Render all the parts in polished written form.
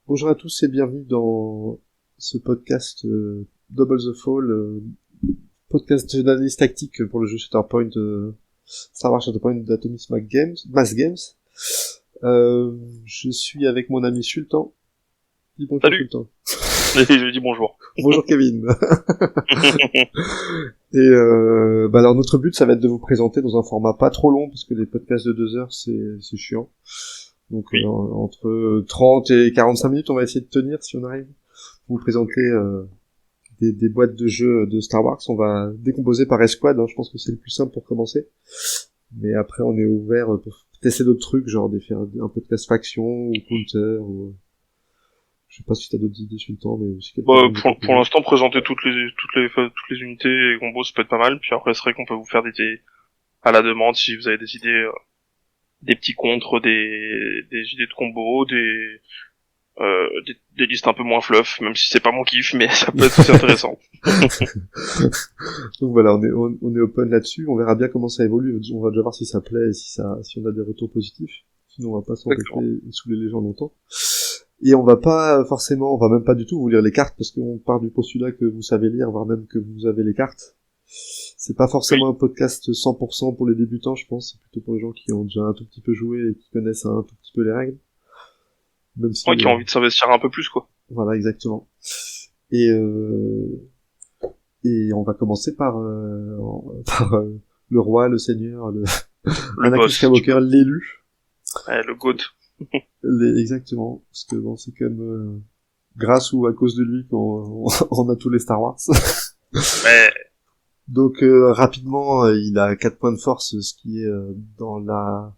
Bonjour à tous et bienvenue dans ce podcast Double the Fall, podcast d'analyse tactique pour le jeu Shatterpoint, Star Wars Shatterpoint d'Atomic Mass Games. Je suis avec mon ami Sultan. Dis bonjour. Salut. Sultan. Je dis bonjour. Bonjour Kevin. Et alors notre but ça va être de vous présenter dans un format pas trop long parce que les podcasts de 2 heures c'est chiant. Donc Oui. entre 30 et 45 minutes, on va essayer de tenir si on arrive. Vous présenter des boîtes de jeux de Star Wars. On va décomposer par escouade, hein, je pense que c'est le plus simple pour commencer. Mais après, on est ouvert pour tester d'autres trucs, genre faire un podcast faction ou counter. Ou... Je sais pas si t'as d'autres idées sur le temps, mais aussi Pour l'instant, présenter toutes les unités et combos, ça peut être pas mal. Puis après, c'est vrai qu'on peut vous faire des à la demande si vous avez des idées, des petits contres, des idées de combos, des listes un peu moins fluff, même si c'est pas mon kiff, mais ça peut être aussi intéressant. Donc voilà, on est open là-dessus. On verra bien comment ça évolue. On va déjà voir si ça plaît et si on a des retours positifs. Sinon, on va pas s'embêter et saouler les gens longtemps. Et on va même pas du tout vous lire les cartes parce qu'on part du postulat que vous savez lire, voire même que vous avez les cartes. C'est pas forcément un podcast 100% pour les débutants, je pense. C'est plutôt pour les gens qui ont déjà un tout petit peu joué et qui connaissent un tout petit peu les règles. Même si, Ouais, qui ont envie de s'investir un peu plus, quoi. Voilà, exactement. Et on va commencer par le roi, le seigneur, Anakin Skywalker, l'élu. Ouais, le GOAT. Exactement. Parce que bon, c'est quand même grâce ou à cause de lui qu'on on a tous les Star Wars. Ouais. Donc rapidement, il a 4 points de force, ce qui est dans la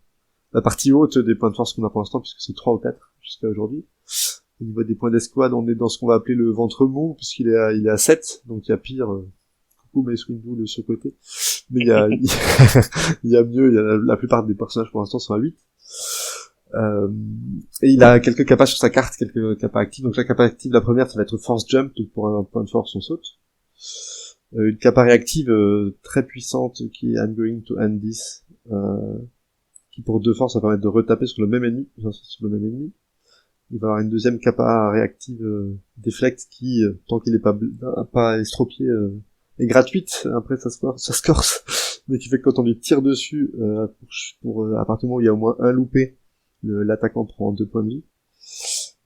partie haute des points de force qu'on a pour l'instant, puisque c'est 3 ou 4 jusqu'à aujourd'hui. Au niveau des points d'escouade, on est dans ce qu'on va appeler le ventre mou, puisqu'il est à 7, donc il y a pire. Coucou Mace Windu de ce côté. Mais il y a, il y a mieux, la plupart des personnages pour l'instant sont à 8. Et il a quelques capas sur sa carte, quelques capas actives. Donc la capa active, la première, ça va être Force Jump, donc pour un point de force, on saute. Une capa réactive très puissante qui est I'm going to end this, qui pour 2 forces, ça va permettre de retaper sur le même ennemi, sur le même ennemi. Il va avoir une deuxième capa réactive Deflect qui, tant qu'il est pas estropié, est gratuite. Après, ça se corse, mais qui fait que quand on lui tire dessus, à partir du moment où il y a au moins un loupé, l'attaquant prend 2 points de vie.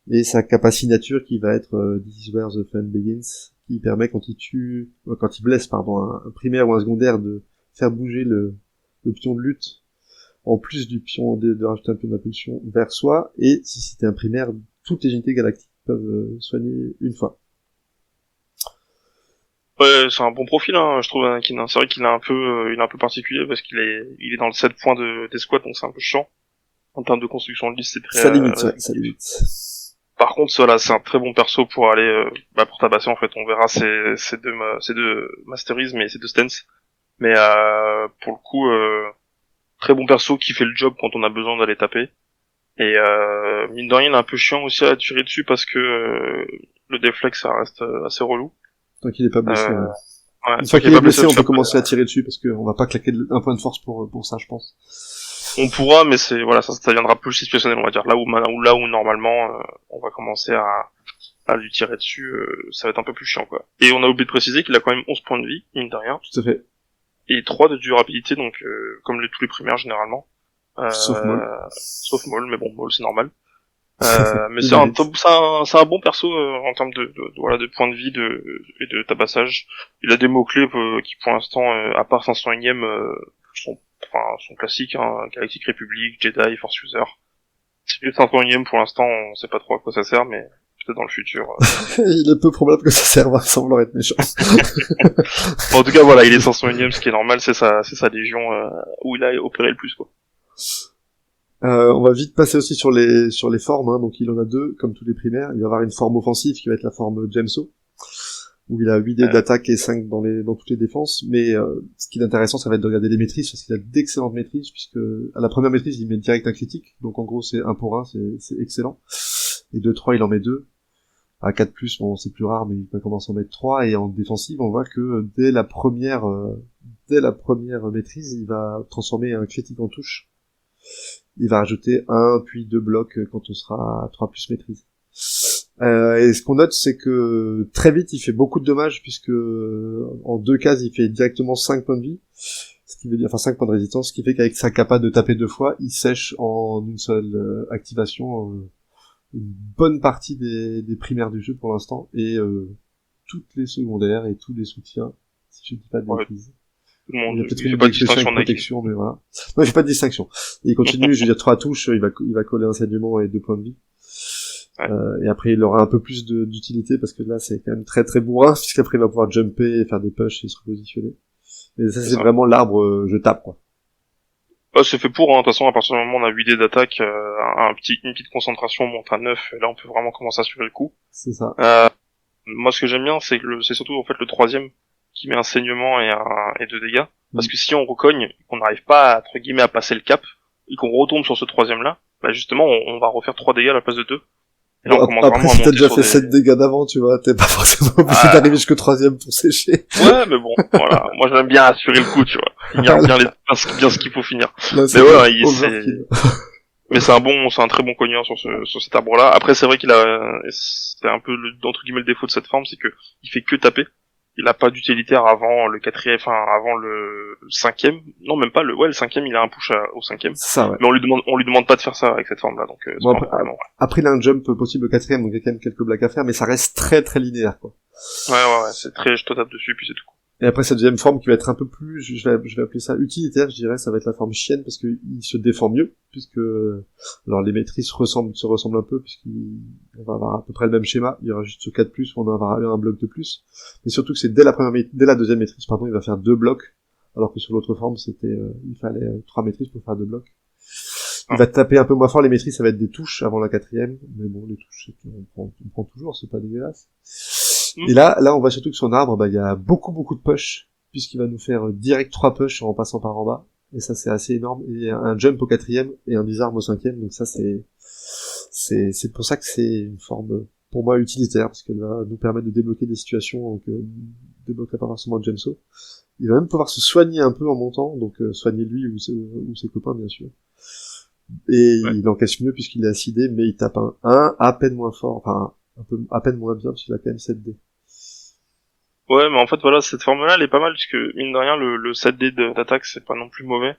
Et sa capa signature qui va être This is where the fun begins, qui permet quand il blesse, un primaire ou un secondaire de faire bouger le pion de lutte en plus du pion de rajouter un pion d'impulsion vers soi, et si c'était un primaire, toutes les unités galactiques peuvent soigner une fois. Ouais, c'est un bon profil, hein, je trouve, Anakin. C'est vrai qu'il il est un peu particulier parce qu'il est dans le 7 points d'escouade, donc c'est un peu chiant. En termes de construction de liste, c'est très... Ça limite. Par contre, voilà, c'est un très bon perso pour aller, pour tabasser, en fait. On verra ces deux masteries, mais ces deux stances. Mais, pour le coup, très bon perso qui fait le job quand on a besoin d'aller taper. Et, mine de rien, il est un peu chiant aussi à tirer dessus parce que, le deflex, ça reste assez relou. Tant qu'il est pas blessé, ouais. Ouais, une fois qu'il est blessé, on peut commencer à tirer dessus parce qu'on va pas claquer un point de force pour ça, je pense. On pourra, mais ça viendra plus situationnel, on va dire. Là où normalement, on va commencer à lui tirer dessus, ça va être un peu plus chiant, quoi. Et on a oublié de préciser qu'il a quand même 11 points de vie, mine de rien. Tout à fait. Et 3 de durabilité, donc, comme tous les primaires, généralement. Sauf Maul. Sauf Maul, mais bon, Maul, c'est normal. Mais c'est un bon perso, en termes de points de vie et de tabassage. Il a des mots-clés, qui pour l'instant, à part 501ème, sont classiques, hein, Galactic Republic, Jedi, Force User. C'est juste un 501ème pour l'instant, on sait pas trop à quoi ça sert, mais peut-être dans le futur. Il est peu probable que ça serve, sans vouloir être méchant. Bon, en tout cas, voilà, il est 501ème, ce qui est normal, c'est sa légion, où il a opéré le plus, quoi. On va vite passer aussi sur les formes, hein. Donc il en a 2, comme tous les primaires. Il va avoir une forme offensive qui va être la forme Jameso, où il a 8 dés d'attaque et 5 dans toutes les défenses. Mais ce qui est intéressant, ça va être de regarder les maîtrises, parce qu'il a d'excellentes maîtrises, puisque à la première maîtrise, il met direct un critique. Donc en gros, c'est 1 pour 1, c'est excellent. Et 2-3, il en met 2. À 4+, bon, c'est plus rare, mais il peut commencer à en mettre 3. Et en défensive, on voit que dès la première maîtrise, il va transformer un critique en touche. Il va rajouter 1 puis 2 blocs quand on sera à 3+ maîtrise. Et ce qu'on note, c'est que très vite, il fait beaucoup de dommages, puisque en 2 cases, il fait directement 5 points de vie, ce qui veut dire, enfin 5 points de résistance, ce qui fait qu'avec sa capa de taper 2 fois, il sèche en une seule activation une bonne partie des primaires du jeu pour l'instant, et toutes les secondaires et tous les soutiens, si je dis pas de bêtises. Tout le monde, Il y a peut-être il fait une pas de distinction de protection, mais voilà. Non, il fait pas de distinction. Et il continue, je veux dire, 3 touches, il va coller un saignement et 2 points de vie. Ouais. Et après, il aura un peu plus d'utilité, parce que là, c'est quand même très très bourrin, puisqu'après, il va pouvoir jumper et faire des pushs et se repositionner. Mais ça, c'est vraiment l'arbre, je tape, quoi. C'est fait pour, hein. De toute façon, à partir du moment où on a 8 dés d'attaque, une petite concentration monte à 9, et là, on peut vraiment commencer à assurer le coup. C'est ça. Moi, ce que j'aime bien, c'est que c'est surtout, en fait, le 3e, qui met un saignement et 2 dégâts. Parce que si on recogne, qu'on n'arrive pas, entre guillemets, à passer le cap, et qu'on retombe sur ce 3e-là, bah, justement, on va refaire 3 dégâts à la place de 2. Et là, on commence après, vraiment si à t'as monter déjà sur fait 7 dégâts d'avant, tu vois, t'es pas forcément obligé d'arriver jusqu'au 3e pour sécher. Ouais, mais bon, voilà. Moi, j'aime bien assurer le coup, tu vois. Finir bien ce qu'il faut finir. Là, mais ouais, mais c'est un très bon cogneur sur cet arbre-là. Après, c'est vrai c'est un peu entre guillemets le défaut de cette forme, c'est que il fait que taper. Il a pas d'utilitaire avant le 4e, enfin, avant le 5e. Non, même pas le 5e, il a un push au 5e. Ça, ouais. Mais on lui demande pas de faire ça avec cette forme-là, donc, bon, après, il a un jump possible au 4e, donc il y a quand même quelques blagues à faire, mais ça reste très très linéaire, quoi. Ouais, c'est très, je te tape dessus, puis c'est tout. Et après, cette deuxième forme qui va être un peu plus, je vais appeler ça utilitaire, je dirais, ça va être la forme chienne, parce que il se défend mieux, puisque, alors les maîtrises se ressemblent un peu, puisqu'on va avoir à peu près le même schéma, il y aura juste 4+, où on va avoir un bloc de plus. Mais surtout que c'est dès la deuxième maîtrise, pardon, il va faire 2 blocs, alors que sur l'autre forme, c'était, il fallait 3 maîtrises pour faire 2 blocs. Il va taper un peu moins fort, les maîtrises, ça va être des touches avant la 4e, mais bon, les touches, on prend toujours, c'est pas dégueulasse. Et là, on voit surtout que son arbre, bah, il y a beaucoup de push, puisqu'il va nous faire direct 3 push en passant par en bas. Et ça, c'est assez énorme. Et un jump au 4e et un disarm au 5e. Donc ça, c'est pour ça que c'est une forme, pour moi, utilitaire, parce qu'elle va nous permettre de débloquer des situations que débloquerait pas forcément Jameso. Il va même pouvoir se soigner un peu en montant, donc soigner lui ou ses copains, bien sûr. Et il encaisse mieux puisqu'il est acidé, mais il tape un 1 à peine moins fort, enfin, un peu à peine moins bien, parce qu'il a quand même 7D. Ouais, mais en fait, voilà, cette forme-là, elle est pas mal, parce que, mine de rien, le 7D d'attaque, c'est pas non plus mauvais.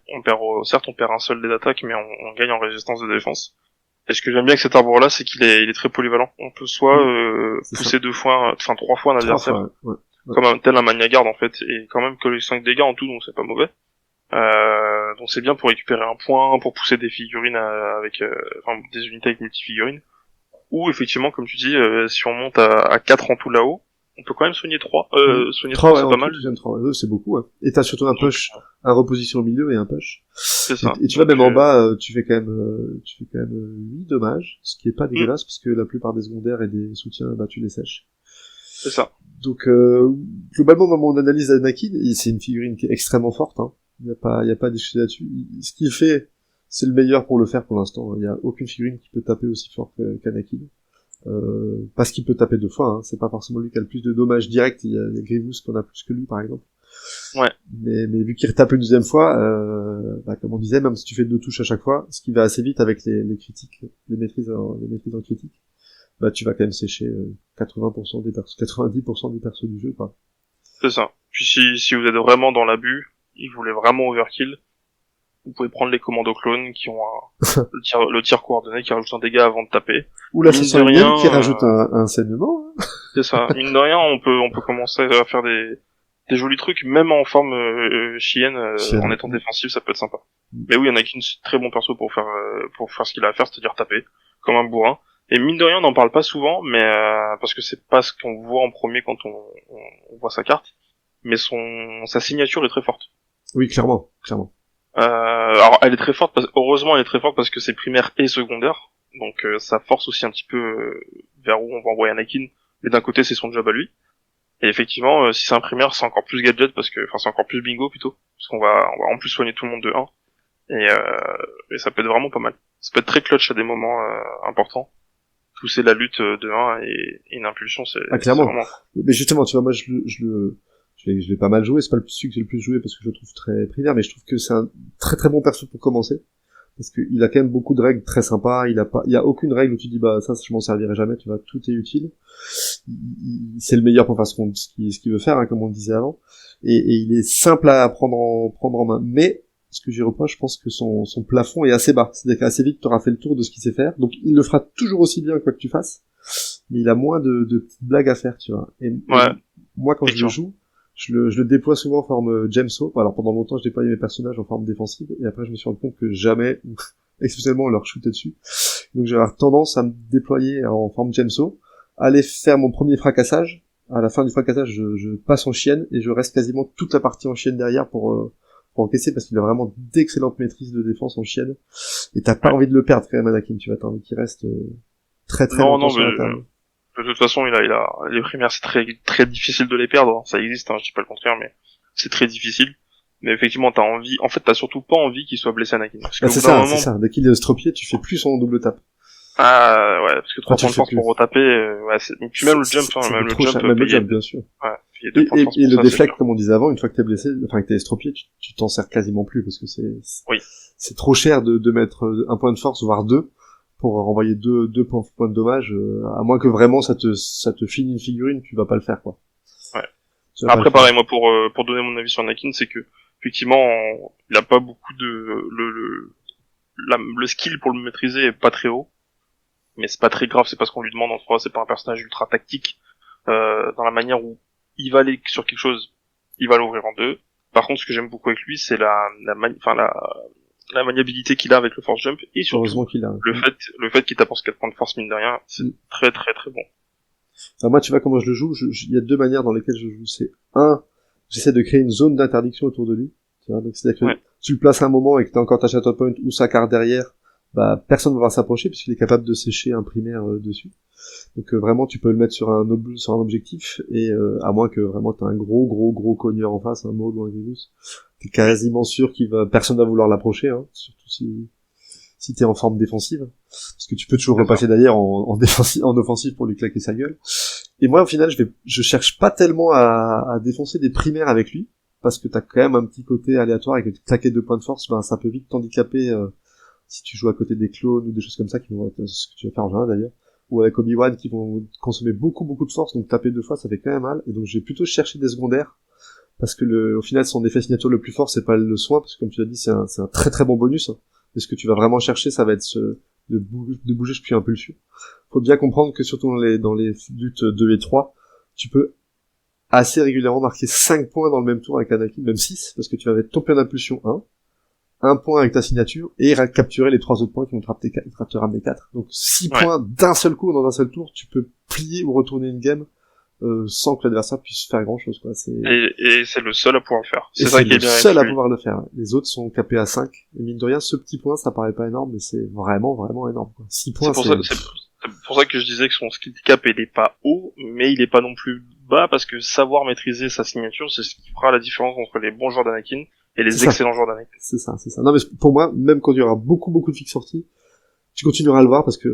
Certes, on perd un seul dé d'attaque, mais on gagne en résistance de défense. Et ce que j'aime bien avec cet arbre-là, c'est qu'il est très polyvalent. On peut soit pousser 2 fois, enfin 3 fois un adversaire, comme tel un Magna-Garde, en fait, et quand même que les 5 dégâts en tout, donc c'est pas mauvais. Donc c'est bien pour récupérer un point, pour pousser des figurines des unités avec multifigurines. Ou effectivement, comme tu dis, si on monte à 4 en tout là-haut, on peut quand même soigner 3. Soigner 3, c'est pas mal. 3, c'est beaucoup, ouais. Et t'as surtout un push, un reposition au milieu et un push. C'est ça. Et tu vois, même en bas, tu fais quand même 8 dommages, ce qui est pas dégueulasse, parce que la plupart des secondaires et des soutiens, bah, tu les sèches. C'est ça. Donc, globalement, dans mon analyse d'Anakin, c'est une figurine qui est extrêmement forte, hein. Il y a pas à discuter là-dessus. Ce qu'il fait, c'est le meilleur pour le faire pour l'instant. Il y a aucune figurine qui peut taper aussi fort qu'Anakin. Parce qu'il peut taper 2 fois, hein. C'est pas forcément lui qui a le plus de dommages directs. Il y a Grievous qu'on a plus que lui, par exemple. Ouais. Mais vu qu'il retape une deuxième fois, bah, comme on disait, même si tu fais 2 touches à chaque fois, ce qui va assez vite avec les critiques, les maîtrises en critique, bah, tu vas quand même sécher 80% des persos, 90% des persos du jeu, quoi. C'est ça. Puis si vous êtes vraiment dans l'abus, et que vous voulez vraiment overkill, vous pouvez prendre les commandos clones qui ont le tir coordonné qui rajoute un dégât avant de taper. Ou l'assassin qui rajoute un saignement. Hein. C'est ça. Mine de rien, on peut commencer à faire des jolis trucs, même en forme chienne, en étant défensif, ça peut être sympa. Mais oui, il y en a qui est très bon perso pour faire ce qu'il a à faire, c'est-à-dire taper, comme un bourrin. Et mine de rien, on n'en parle pas souvent, mais parce que c'est pas ce qu'on voit en premier quand on voit sa carte, mais sa signature est très forte. Oui, clairement. Alors elle est très forte, heureusement elle est très forte parce que c'est primaire et secondaire, donc ça force aussi un petit peu vers où on va envoyer Anakin, mais d'un côté c'est son job à lui. Et effectivement, si c'est un primaire, c'est encore plus gadget c'est encore plus bingo plutôt, parce qu'on va en plus soigner tout le monde de 1. Et ça peut être vraiment pas mal. Ça peut être très clutch à des moments importants. Pousser la lutte de 1 et une impulsion, c'est clairement. C'est vraiment... Mais justement, tu vois, moi je l'ai pas mal joué, c'est pas celui que j'ai le plus joué parce que je le trouve très primaire, mais je trouve que c'est un très très bon perso pour commencer. parce que il a quand même beaucoup de règles très sympas. Il y a aucune règle où tu dis bah ça je m'en servirai jamais. Tu vois, tout est utile. C'est le meilleur pour faire ce qu'il veut faire, hein, comme on le disait avant. Et il est simple à prendre en main. Mais ce que j'y reproche, je pense que son plafond est assez bas. C'est-à-dire qu'assez vite tu auras fait le tour de ce qu'il sait faire. Donc il le fera toujours aussi bien quoi que tu fasses. Mais il a moins de petites blagues à faire, tu vois. Et moi quand je le joue, je le déploie souvent en forme Gemso. Alors pendant longtemps je déployais mes personnages en forme défensive, et après je me suis rendu compte que jamais, exceptionnellement, on leur shootait dessus. Donc j'ai tendance à me déployer en forme Gemso, aller faire mon premier fracassage. À la fin du fracassage, je passe en chienne, et je reste quasiment toute la partie en chienne derrière pour encaisser, parce qu'il a vraiment d'excellentes maîtrises de défense en chienne. Et t'as pas envie de le perdre quand même, Anakin, tu vois, t'as envie qu'il reste très longtemps sur la table. De toute façon, les primaires, c'est très difficile de les perdre. Ça existe, hein, je dis pas le contraire, mais c'est très difficile. Mais effectivement, t'as surtout pas envie qu'il soit blessé, Anakin. Parce que c'est ça. Dès qu'il est estropié, tu fais plus son double tap. Ah, ouais, parce que 3 points de force pour retaper, et puis même le jump, même le jump, bien sûr. Ouais. Et le deflect, comme on disait avant, une fois que t'es blessé, enfin que t'es estropié, tu t'en sers quasiment plus, parce que c'est trop cher de mettre un point de force, voire 2, pour renvoyer deux points de dommage, à moins que vraiment ça te file une figurine, tu vas pas le faire, quoi. Ouais. Après, pareil, moi, pour donner mon avis sur Anakin, c'est que, effectivement, il a pas beaucoup le skill pour le maîtriser est pas très haut. Mais c'est pas très grave, c'est pas ce qu'on lui demande en soi, c'est pas un personnage ultra tactique, dans la manière où il va aller sur quelque chose, il va l'ouvrir en 2. Par contre, ce que j'aime beaucoup avec lui, c'est la maniabilité qu'il a avec le force jump, et surtout le fait qu'il t'apporte 4 points de force, mine de rien, c'est très bon. Alors moi, tu vois comment je le joue, il y a 2 manières dans lesquelles je joue. C'est j'essaie de créer une zone d'interdiction autour de lui. Tu vois, donc c'est-à-dire que tu le places à un moment et que t'as encore ta Shatter Point ou sa carte derrière, bah personne ne va s'approcher puisqu'il est capable de sécher un primaire dessus. Donc vraiment tu peux le mettre sur un objectif, et à moins que vraiment t'as un gros cogneur en face, un Maul ou un Grievous, t'es quasiment sûr personne va vouloir l'approcher, hein, surtout si t'es en forme défensive, parce que tu peux toujours repasser d'ailleurs en offensive pour lui claquer sa gueule. Et moi au final je cherche pas tellement à défoncer des primaires avec lui, parce que t'as quand même un petit côté aléatoire, et que claquer 2 points de force, ben ça peut vite t'handicaper si tu joues à côté des clones ou des choses comme ça, qui vont être ce que tu vas faire en général d'ailleurs, ou avec Obi-Wan, qui vont consommer beaucoup de force, donc taper 2 fois ça fait quand même mal. Et donc j'ai plutôt cherché des secondaires, parce que au final son effet signature le plus fort c'est pas le soin, parce que comme tu l'as dit c'est un très bon bonus, hein. Et ce que tu vas vraiment chercher, ça va être de bouger depuis impulsion. Faut bien comprendre que surtout dans les luttes 2 et 3, tu peux assez régulièrement marquer 5 points dans le même tour avec Anakin, même 6, parce que tu vas mettre ton plein d'impulsion 1 point avec ta signature, et capturer les 3 autres points qui vont te ramener 4. Donc 6 points d'un seul coup dans un seul tour, tu peux plier ou retourner une game sans que l'adversaire puisse faire grand chose, quoi. Et c'est le seul à pouvoir le faire. C'est ça qui est bien. C'est le seul à pouvoir le faire. Les autres sont capés à 5. Et mine de rien, ce petit point, ça paraît pas énorme, mais c'est vraiment énorme, quoi. 6 points, c'est pour ça que je disais que son skill cap il est pas haut, mais il est pas non plus bas, parce que savoir maîtriser sa signature, c'est ce qui fera la différence entre les bons joueurs d'Anakin et les excellents joueurs d'Anakin. C'est ça. Non, mais pour moi, même quand il y aura beaucoup de fixes sorties, tu continueras à le voir, parce que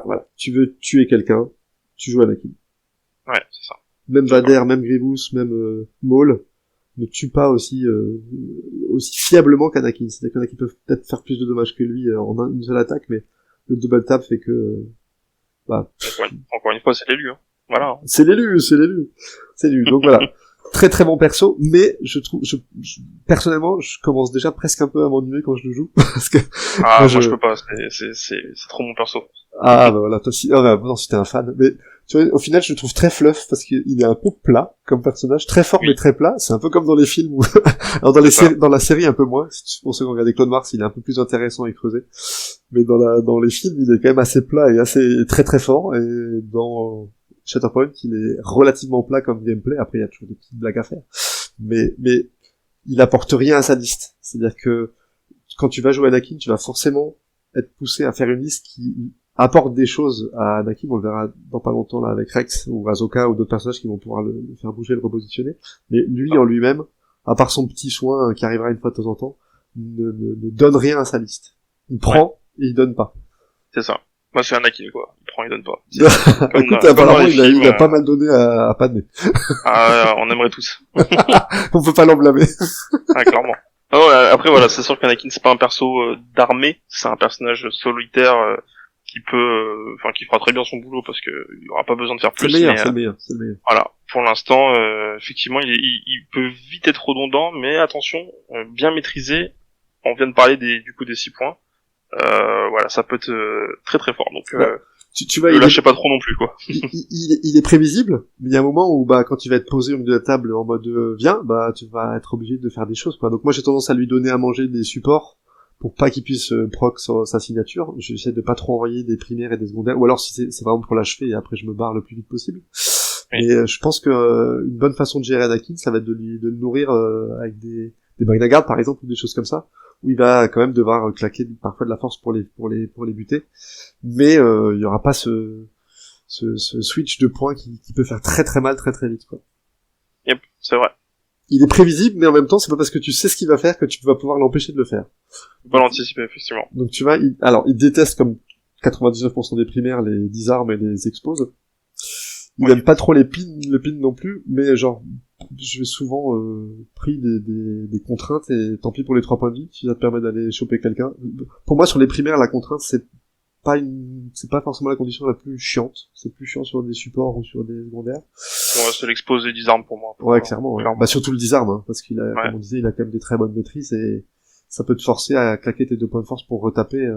voilà, tu veux tuer quelqu'un, tu joues Anakin. Ouais, c'est ça. Même Vader, même Grievous, même Maul ne tue pas aussi fiablement qu'Anakin. C'est-à-dire qu'Anakin peut peut-être faire plus de dommages que lui en une seule attaque, mais le double tap fait que encore une fois, c'est l'élu, hein. Voilà. C'est l'élu. Donc voilà. Très bon perso, mais je trouve, personnellement, je commence déjà presque un peu à m'ennuyer quand je le joue, parce que moi je peux pas, c'est trop mon perso. Ah bah voilà, toi si, non, si t'es un fan, mais tu vois, au final je le trouve très fluff, parce qu'il est un peu plat comme personnage, très fort mais très plat. C'est un peu comme dans les films où alors dans la série un peu moins, pour ceux qui ont regardé Clone Wars, il est un peu plus intéressant et creusé, mais dans les films il est quand même assez plat et assez très fort, et dans Shatterpoint, il est relativement plat comme gameplay. Après, il y a toujours des petites blagues à faire. Mais il apporte rien à sa liste. C'est-à-dire que, quand tu vas jouer Anakin, tu vas forcément être poussé à faire une liste qui apporte des choses à Anakin. On le verra dans pas longtemps, là, avec Rex, ou Ahsoka, ou d'autres personnages qui vont pouvoir le faire bouger, le repositionner. Mais lui, en lui-même, à part son petit soin qui arrivera une fois de temps en temps, ne donne rien à sa liste. Il prend, et il donne pas. C'est ça. Moi, c'est Anakin, quoi. Il prend, il donne pas. Écoute, apparemment, il a pas mal donné à Padmé. Ah, on aimerait tous. On peut pas l'en blâmer. Ah, clairement. Ah ouais, après voilà, c'est sûr qu'Anakin c'est pas un perso d'armée, c'est un personnage solitaire qui peut, enfin qui fera très bien son boulot parce que il aura pas besoin de faire C'est le plus, meilleur, mais c'est le meilleur, c'est le meilleur. voilà, pour l'instant, effectivement, il peut vite être redondant, mais attention, bien maîtrisé. On vient de parler du coup des 6 points. Voilà, ça peut être très très fort. Donc, Bah, tu vois, ne lâchez pas trop non plus, quoi. il est prévisible, mais il y a un moment où, bah, quand tu vas être posé au milieu de la table en mode viens, bah, tu vas être obligé de faire des choses, quoi. Donc moi, j'ai tendance à lui donner à manger des supports pour pas qu'il puisse proc sur sa signature. J'essaie de pas trop envoyer des primaires et des secondaires, ou alors si c'est vraiment pour l'achever et après je me barre le plus vite possible. Oui. Mais je pense que une bonne façon de gérer Anakin, ça va être de le nourrir avec des Magna par exemple, ou des choses comme ça, où il va quand même devoir claquer parfois de la force pour les buter. Mais il y aura pas ce switch de points qui peut faire très très mal très très vite, quoi. Yep, c'est vrai. Il est prévisible, mais en même temps, c'est pas parce que tu sais ce qu'il va faire que tu vas pouvoir l'empêcher de le faire. Pas l'anticiper, effectivement. Donc tu vois, il déteste comme 99% des primaires les disarme et les expose. Il aime pas trop le pin non plus, mais genre, je vais souvent pris des contraintes et tant pis pour les 3 points de vie, si ça te permet d'aller choper quelqu'un. Pour moi, sur les primaires, la contrainte, c'est pas forcément la condition la plus chiante. C'est plus chiant sur des supports ou sur des secondaires. Ouais, c'est l'exposé des armes pour moi. Ouais, clairement. Ouais. Bah, surtout le disarme, hein, parce qu'il a, comme on disait, il a quand même des très bonnes maîtrises et ça peut te forcer à claquer tes 2 points de force pour retaper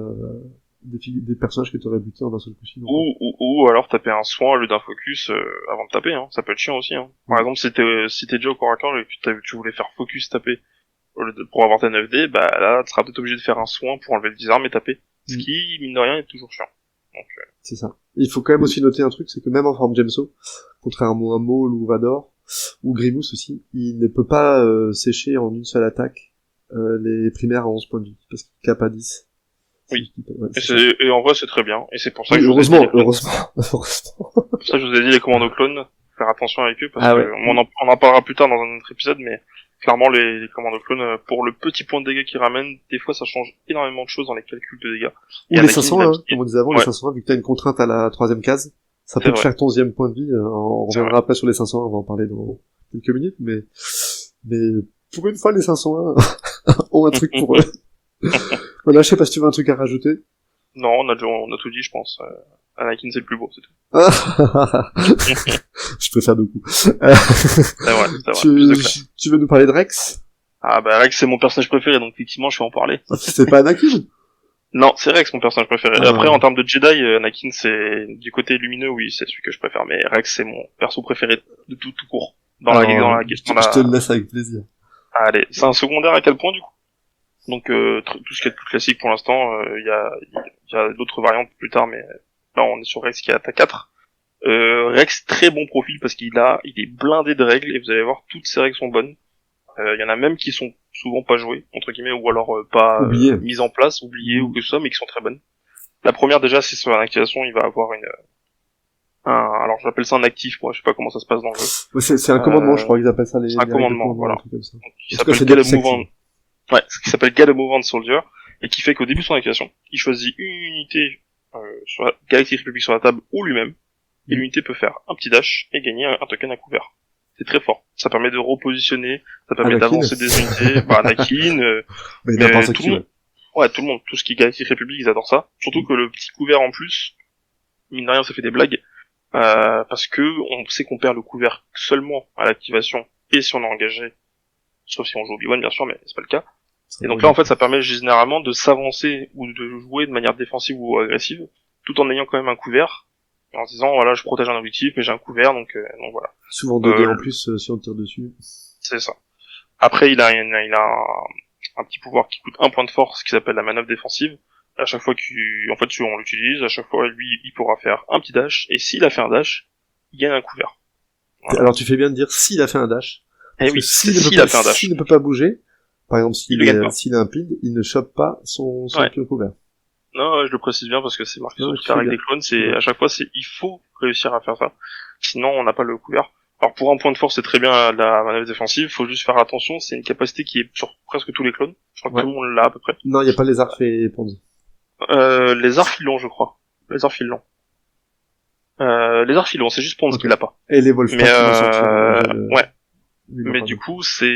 des personnages que t'aurais buté en un seul coup sinon. Ou alors taper un soin au lieu d'un focus avant de taper, hein. Ça peut être chiant aussi, hein. Par exemple, si t'es déjà au corps à corps et que tu voulais faire focus taper pour avoir ta 9D, bah là, tu seras peut-être obligé de faire un soin pour enlever le disarme et taper. Ce qui, mine de rien, est toujours chiant. Donc, c'est ça. Il faut quand même aussi noter un truc, c'est que même en forme Jameso, contrairement à Maul ou Vador, ou Grievous aussi, il ne peut pas sécher en une seule attaque les primaires à 11 points de vie, parce qu'il cap à 10. Oui. Ouais, et en vrai, c'est très bien. Et c'est pour ça que heureusement. Pour ça que je vous ai dit les commandos clones, faire attention avec eux, parce que ouais. on en parlera plus tard dans un autre épisode, mais clairement, les commandos clones, pour le petit point de dégâts qu'ils ramènent, des fois, ça change énormément de choses dans les calculs de dégâts. Ou les 501, comme on disait avant, les 501, vu que t'as une contrainte à la 3e case, ça peut te faire ton 11e point de vie. On reviendra après sur les 501, on va en parler dans quelques minutes, mais pour une fois, les 501 ont un truc pour eux. Voilà, je sais pas si tu veux un truc à rajouter. Non, on a tout dit, je pense. Anakin, c'est le plus beau, c'est tout. Je peux faire beaucoup. C'est vrai. Tu veux nous parler de Rex? Ah bah Rex, c'est mon personnage préféré, donc effectivement, je vais en parler. C'est pas Anakin? Non, c'est Rex mon personnage préféré. Après, en termes de Jedi, Anakin, c'est du côté lumineux, oui, c'est celui que je préfère, mais Rex, c'est mon perso préféré de tout court. Je te le laisse avec plaisir. Allez, c'est un secondaire à quel point, du coup? Donc, tout ce qui est plus classique pour l'instant, il y a d'autres variantes plus tard, mais là, on est sur Rex qui est à 4. Rex, très bon profil parce il est blindé de règles et vous allez voir, toutes ces règles sont bonnes. Il y en a même qui sont souvent pas jouées, entre guillemets, ou alors pas mises en place, oubliées ou que ce soit, mais qui sont très bonnes. La première, déjà, c'est sur l'activation, il va avoir alors j'appelle ça un actif, moi, je sais pas comment ça se passe dans le jeu. Ouais, c'est un commandement, je crois qu'ils appellent ça les un commandement, voilà. Comme ça. Donc, qui s'appelle ce qui s'appelle Get a Movement Soldier, et qui fait qu'au début de son activation, il choisit une unité sur la Galactic Republic sur la table ou lui-même, et l'unité peut faire un petit dash et gagner un token à couvert. C'est très fort. Ça permet de repositionner, ça permet d'avancer des unités, Anakin, mais n'importe qui. Ouais, tout le monde, tout ce qui est Galactic Republic, ils adorent ça. Surtout que le petit couvert en plus, mine de rien, ça fait des blagues, parce que on sait qu'on perd le couvert seulement à l'activation et si on est engagé, sauf si on joue Obi-Wan bien sûr, mais c'est pas le cas. Et donc là, en fait, ça permet généralement de s'avancer ou de jouer de manière défensive ou agressive, tout en ayant quand même un couvert, en se disant, voilà, je protège un objectif, mais j'ai un couvert, donc voilà. Souvent 2D en plus, si on tire dessus. C'est ça. Après, il a un petit pouvoir qui coûte 1 point de force, qui s'appelle la manœuvre défensive. À chaque fois on l'utilise, à chaque fois, lui, il pourra faire un petit dash, et s'il a fait un dash, il gagne un couvert. Voilà. Alors tu fais bien de dire s'il a fait un dash. Eh oui, s'il ne peut pas bouger, par exemple, s'il a un pin, il ne chope pas son pion couvert. Non, je le précise bien parce que c'est marqué sur toute la règle des clones, à chaque fois, il faut réussir à faire ça. Sinon, on n'a pas le couvert. Alors, pour un point de force, c'est très bien la manœuvre défensive, faut juste faire attention, c'est une capacité qui est sur presque tous les clones. Je crois que tout le monde l'a à peu près. Non, il n'y a pas les arcs et Ponzi. Les arcs filons, je crois. Les arcs filons. C'est juste Ponzi qui l'a pas. Et les Wolfpack. Ouais. Mais du coup, c'est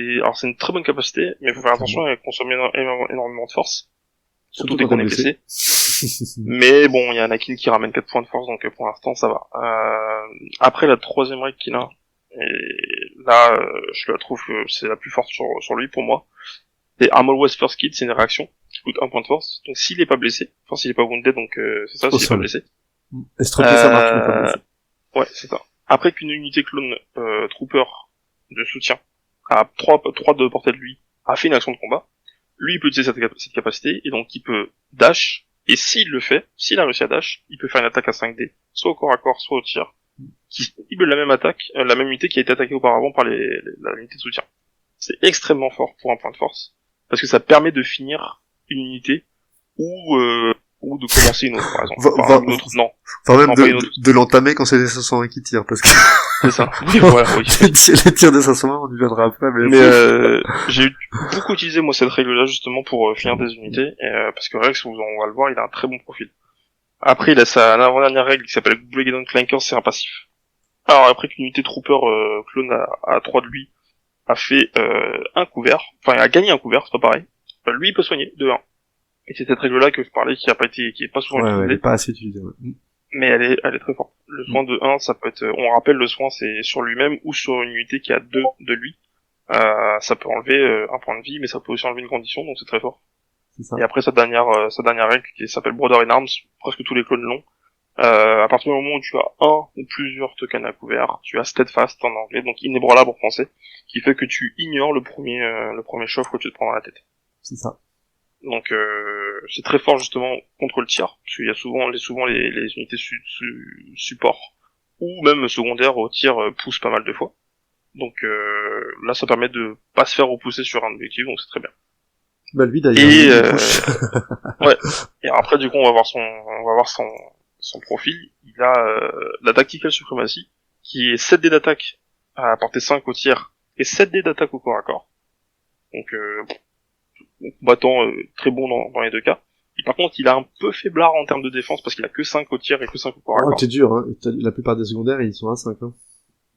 une très bonne capacité, mais il faut faire attention, elle consomme énormément de force. Surtout dès qu'on est blessé. Mais bon, il y a Anakin qui ramène 4 points de force, donc pour l'instant, ça va. Après, la troisième règle qu'il a, et là, je la trouve que c'est la plus forte sur lui pour moi. C'est I'm Always First Kid, c'est une réaction qui coûte 1 point de force. Donc s'il est pas blessé, enfin s'il est pas wounded, donc c'est ça, s'il est pas blessé. Estropié, ça marche, il est pas blessé. Ouais, c'est ça. Après qu'une unité clone trooper de soutien à 3 de portée de lui a fait une action de combat, lui il peut utiliser cette capacité, et donc il peut dash, et s'il le fait, s'il a réussi à dash, il peut faire une attaque à 5D, soit au corps à corps, soit au tir, qui cible la même attaque, la même unité qui a été attaquée auparavant par la unité de soutien. C'est extrêmement fort pour un point de force, parce que ça permet de finir une unité ou de commencer une autre, par exemple. Une autre, non. Enfin, même de l'entamer quand c'est les 501 qui tirent, parce que... C'est ça. Oui, voilà, oui. Les tirs des 501, on y viendra après, mais j'ai beaucoup utilisé, moi, cette règle-là, justement, pour finir des unités, parce que Rex, on va le voir, il a un très bon profil. Après, il a sa avant-dernière règle qui s'appelle Blooded Clankers, c'est un passif. Alors, après qu'une unité trooper, clone à 3 de lui, a fait, un couvert, enfin, il a gagné un couvert, c'est pas pareil. Lui, il peut soigner, de 1. Et c'est cette règle-là que je parlais, qui est pas souvent utilisée. Ouais, elle est pas assez utilisée, ouais. Mais elle est très forte. Le soin de 1, ça peut être, on rappelle, le soin, c'est sur lui-même ou sur une unité qui a 2 de lui. Ça peut enlever, un point de vie, mais ça peut aussi enlever une condition, donc c'est très fort. C'est ça. Et après, sa dernière règle, qui s'appelle Brother in Arms, presque tous les clones l'ont. À partir du moment où tu as un ou plusieurs tokens à couvert, tu as Steadfast en anglais, donc inébranlable en français, qui fait que tu ignores le premier chauffe que tu te prends dans la tête. C'est ça. Donc c'est très fort justement contre le tir, parce qu'il y a souvent les unités support ou même secondaires au tir poussent pas mal de fois. Donc là ça permet de pas se faire repousser sur un objectif, donc c'est très bien. Bah lui d'ailleurs. Et ouais. Et après du coup on va voir son profil. Il a la Tactical Supremacy qui est 7 dés d'attaque à portée 5 au tir et 7 dés d'attaque au corps à corps. Donc combattant très bon dans les deux cas. Et par contre, il a un peu faiblard en termes de défense parce qu'il a que 5 au tir et que 5 au corps à corps. Oh, t'es dur, hein. La plupart des secondaires, ils sont à 5, hein.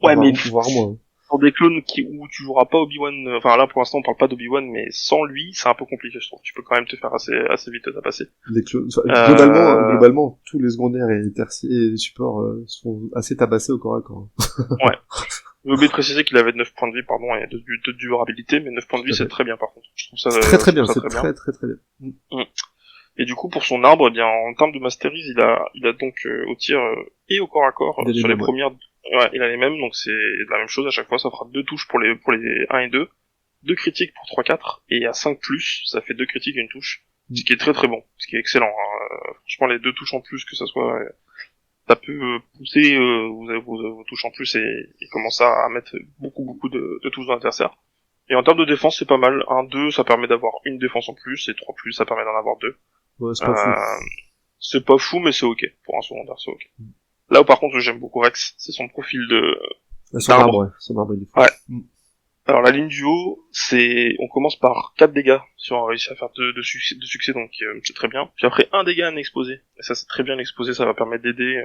Ouais, mais voire moins. Pour des clones où tu joueras pas Obi-Wan, enfin là pour l'instant on parle pas d'Obi-Wan, mais sans lui, c'est un peu compliqué, je trouve. Tu peux quand même te faire assez vite passer. Les clones, globalement, tous les secondaires et tertiaires et les supports sont assez tabassés au corps à corps. Ouais. J'ai oublié de préciser qu'il avait 9 points de vie, pardon, et de durabilité, mais 9 points de vie, c'est très bien, par contre. Je trouve ça, très bien, c'est très bien. Et du coup, pour son arbre, eh bien, en termes de masteries, il a donc, au tir, et au corps à corps, sur les premières, ouais, il a les mêmes, donc c'est la même chose à chaque fois, ça fera 2 touches pour les 1 et 2, 2 critiques pour 3-4, et à 5+, ça fait 2 critiques et une touche. Ce qui est très très bon, ce qui est excellent, hein. Franchement, les 2 touches en plus, que ça soit, ça peut pousser vos touches en plus et commencer à mettre beaucoup de touches dans l'adversaire. Et en termes de défense, c'est pas mal. 1-2, ça permet d'avoir une défense en plus, et 3+, ça permet d'en avoir 2. Ouais, c'est pas fou. C'est pas fou, mais c'est ok. Pour un secondaire, c'est ok. Là où par contre j'aime beaucoup Rex, c'est son profil de... Son arbre, il est fou. Ouais. Alors la ligne du haut, on commence par 4 dégâts si on a réussi à faire de succès, donc c'est très bien. Puis après 1 dégât à un exposé, et ça c'est très bien l'exposé, ça va permettre d'aider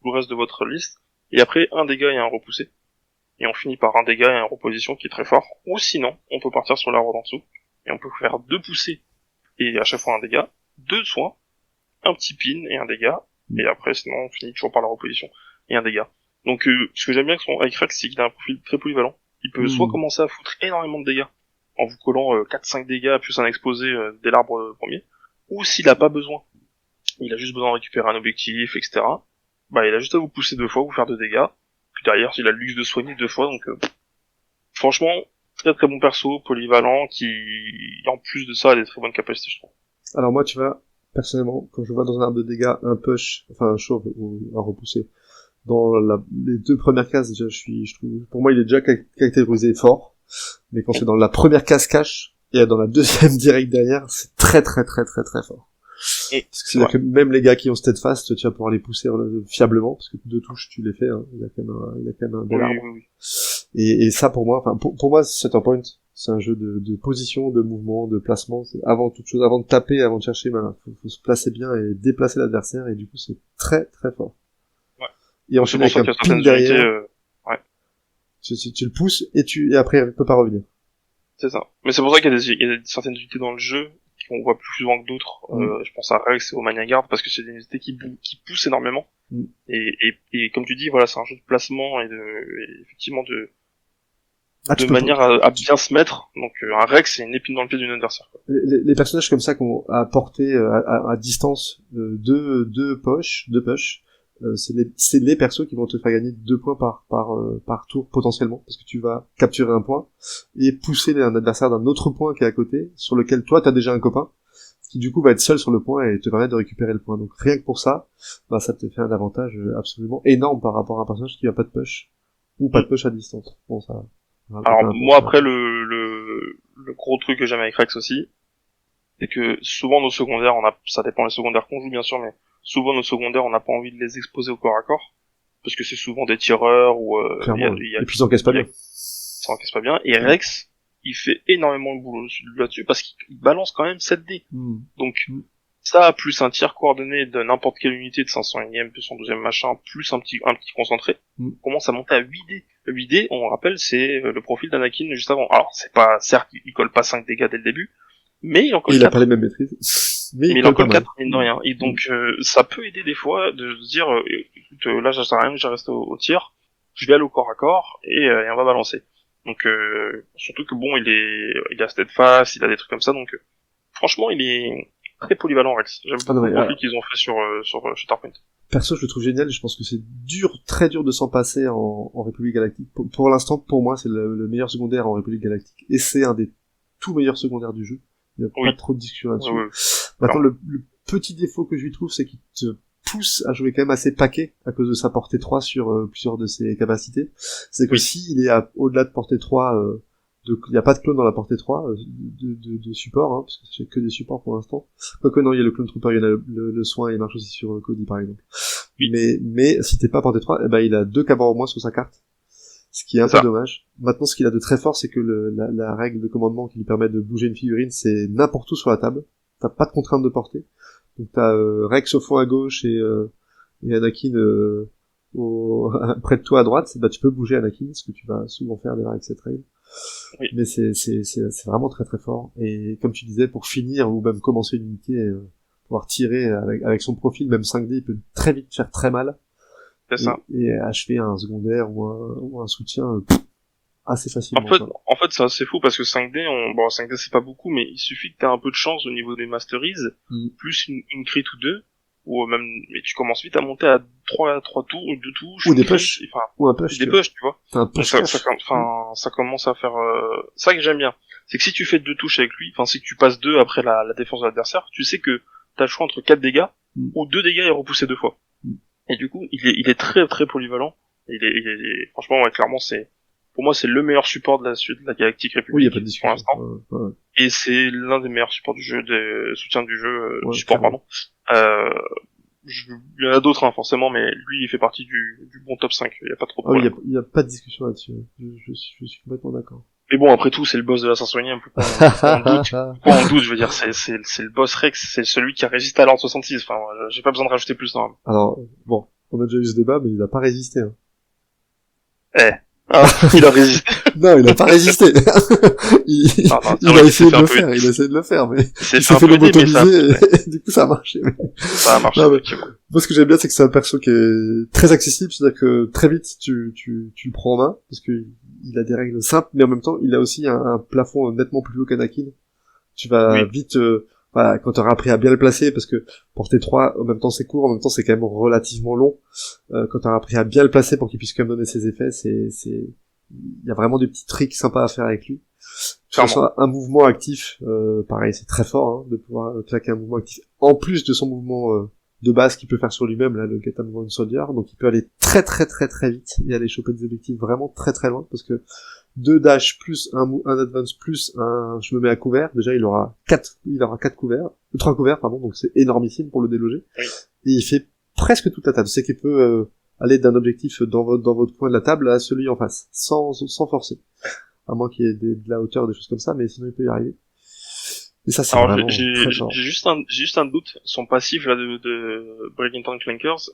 tout le reste de votre liste. Et après 1 dégât et un repoussé. Et on finit par 1 dégât et un reposition qui est très fort. Ou sinon, on peut partir sur l'arbre d'en dessous, et on peut faire 2 poussées, et à chaque fois 1 dégât, 2 soins, un petit pin et un dégât, et après sinon on finit toujours par la reposition, et un dégât. Donc ce que j'aime bien avec Rex, c'est qu'il a un profil très polyvalent. Il peut soit commencer à foutre énormément de dégâts, en vous collant 4-5 dégâts plus un exposé dès l'arbre premier, ou s'il a pas besoin, il a juste besoin de récupérer un objectif, etc., bah il a juste à vous pousser 2 fois, vous faire 2 dégâts, puis derrière il a le luxe de soigner 2 fois, donc franchement, très très bon perso, polyvalent, qui en plus de ça a des très bonnes capacités, je trouve. Alors moi tu vois, personnellement, quand je vois dans un arbre de dégâts un push, enfin un chauve ou un repoussé, dans les 2 premières cases, déjà, je trouve, pour moi, il est déjà caractérisé fort. Mais quand c'est dans la première case cache, et dans la deuxième direct derrière, c'est très très fort. Parce que c'est-à-dire que même les gars qui ont steadfast, tu vas pouvoir les pousser fiablement, parce que 2 touches, tu les fais, hein. Il a quand même un bel arbre. Oui. Et ça, pour moi, enfin, pour moi, Centerpoint, c'est un jeu de position, de mouvement, de placement. C'est avant toute chose, avant de taper, avant de chercher, faut se placer bien et déplacer l'adversaire, et du coup, c'est très fort. Et enchaîner avec un pin derrière. Tu le pousses et après il peut pas revenir. C'est ça. Mais c'est pour ça qu'il y a certaines unités dans le jeu qu'on voit plus souvent que d'autres. Je pense à Rex et au Mania Guard parce que c'est des unités qui poussent énormément. Et comme tu dis, voilà, c'est un jeu de placement et effectivement de manière à bien se mettre. Donc un Rex, c'est une épine dans le pied d'une adversaire. Les personnages comme ça qu'on a porté à distance deux push, c'est les persos qui vont te faire gagner 2 points par tour potentiellement, parce que tu vas capturer un point et pousser un adversaire d'un autre point qui est à côté, sur lequel toi t'as déjà un copain, qui du coup va être seul sur le point et te permet de récupérer le point. Donc rien que pour ça, bah ça te fait un avantage absolument énorme par rapport à un personnage qui a pas de push ou pas de push à distance. Bon ça. Alors moi après le gros truc que j'aime avec Rex aussi, c'est que souvent nos secondaires, ça dépend des secondaires qu'on joue bien sûr, mais souvent nos secondaires on n'a pas envie de les exposer au corps à corps, parce que c'est souvent des tireurs ou et puis ils encaissent pas bien. Ça encaisse pas bien. Et Rex, il fait énormément de boulot là-dessus parce qu'il balance quand même 7 dés. Donc ça plus un tir coordonné de n'importe quelle unité de 501ème, 212ème machin, plus un petit concentré, commence à monter à 8 dés. Le 8 dés, on rappelle, c'est le profil d'Anakin juste avant. Alors c'est pas, certes, il colle pas 5 dégâts dès le début, mais il en colle 4. Il a pas les mêmes maîtrises. Mais il en colle 4, mine de rien. Et donc ça peut aider des fois de se dire, écoute, là ça sert à rien, j'ai resté au tir, je vais aller au corps à corps et on va balancer. Donc surtout que bon, il a steadfast, il a des trucs comme ça, donc franchement il est très polyvalent Rex. J'aime beaucoup le profil qu'ils ont fait sur Shatterpoint. Perso, je le trouve génial, je pense que c'est très dur de s'en passer en République Galactique. Pour l'instant, pour moi, c'est le meilleur secondaire en République Galactique. Et c'est un des tout meilleurs secondaires du jeu. Il n'y a pas trop de discussion là-dessus. Maintenant, le petit défaut que je lui trouve, c'est qu'il te pousse à jouer quand même assez paquet à cause de sa portée 3 sur plusieurs de ses capacités. C'est que s'il est au-delà de portée 3, il n'y a pas de clone dans la portée 3 de support, hein, parce que c'est que des supports pour l'instant. Quoique non, il y a le clone trooper, il y en a le soin, il marche aussi sur Cody par exemple. Mais si t'es pas portée 3, eh ben il a 2 cabans au moins sur sa carte. Ce qui est un peu dommage. Maintenant, ce qu'il a de très fort, c'est que la règle de commandement qui lui permet de bouger une figurine, c'est n'importe où sur la table. T'as pas de contrainte de portée. Donc t'as Rex au fond à gauche et Anakin près de toi à droite. Bah tu peux bouger Anakin, ce que tu vas souvent faire déjà avec cette règle. Oui. Mais c'est vraiment très très fort. Et comme tu disais, pour finir ou même commencer une unité, pouvoir tirer avec son profil, même 5D, il peut très vite faire très mal. C'est ça. Et achever un secondaire ou un soutien assez facilement. En fait, c'est assez fou parce que 5D, 5D c'est pas beaucoup, mais il suffit que t'aies un peu de chance au niveau des masteries, plus une crit ou 2, ou même, mais tu commences vite à monter à 3 tours ou 2 touches. Ou des push. Ou un push. Des push, tu vois. Un push. Ça commence à faire, ça que j'aime bien. C'est que si tu fais 2 touches avec lui, si tu passes 2 après la défense de l'adversaire, tu sais que t'as le choix entre 4 dégâts, ou 2 dégâts et repousser 2 fois. Et du coup, il est très très polyvalent. Il est franchement, clairement, pour moi, c'est le meilleur support de la Galactique République. Oui, il y a pas de discussion. Pour l'instant. Et c'est l'un des meilleurs supports du jeu, des soutiens du jeu, du support, pardon. Il y en a d'autres, forcément, mais lui, il fait partie du bon top 5. Il y a pas trop de problème. Il y a pas de discussion là-dessus. Je suis complètement d'accord. Mais bon, après tout, c'est le boss de la 501ème. Pas en doute, je veux dire, c'est le boss Rex, c'est celui qui a résisté à l'ordre 66. J'ai pas besoin de rajouter plus, non. Alors, bon, on a déjà eu ce débat, mais il a pas résisté, hein. Il a résisté. Non, il a pas résisté. il a essayé de le faire, il a essayé de le faire, mais il s'est fait lobotomiser, et du coup ça a marché. Ça a marché, moi, ce que j'aime bien, c'est que c'est un perso qui est très accessible, c'est-à-dire que très vite, tu le prends en main, parce que il a des règles simples, mais en même temps, il a aussi un plafond nettement plus haut qu'Anakin. Tu vas vite, quand tu auras appris à bien le placer, parce que porter 3, en même temps c'est court, en même temps c'est quand même relativement long, quand tu auras appris à bien le placer pour qu'il puisse quand même donner ses effets, il y a vraiment des petits tricks sympas à faire avec lui. Un mouvement actif, pareil, c'est très fort, hein, de pouvoir claquer un mouvement actif, en plus de son mouvement de base qu'il peut faire sur lui-même, là, le Get Movement Soldier, donc il peut aller très très très très vite, et aller choper des objectifs vraiment très très loin, parce que 2 dash plus un advance plus je me mets à couvert, déjà il aura 4 couverts, 3 couverts, pardon, donc c'est énormissime pour le déloger. Oui. Et il fait presque toute la table. C'est qu'il peut aller d'un objectif dans votre coin de la table à celui en face, sans forcer. À moins qu'il y ait de la hauteur, des choses comme ça, mais sinon il peut y arriver. Et ça, c'est vraiment très fort. J'ai juste un doute. Son passif, là, de Breaking Tank Clankers,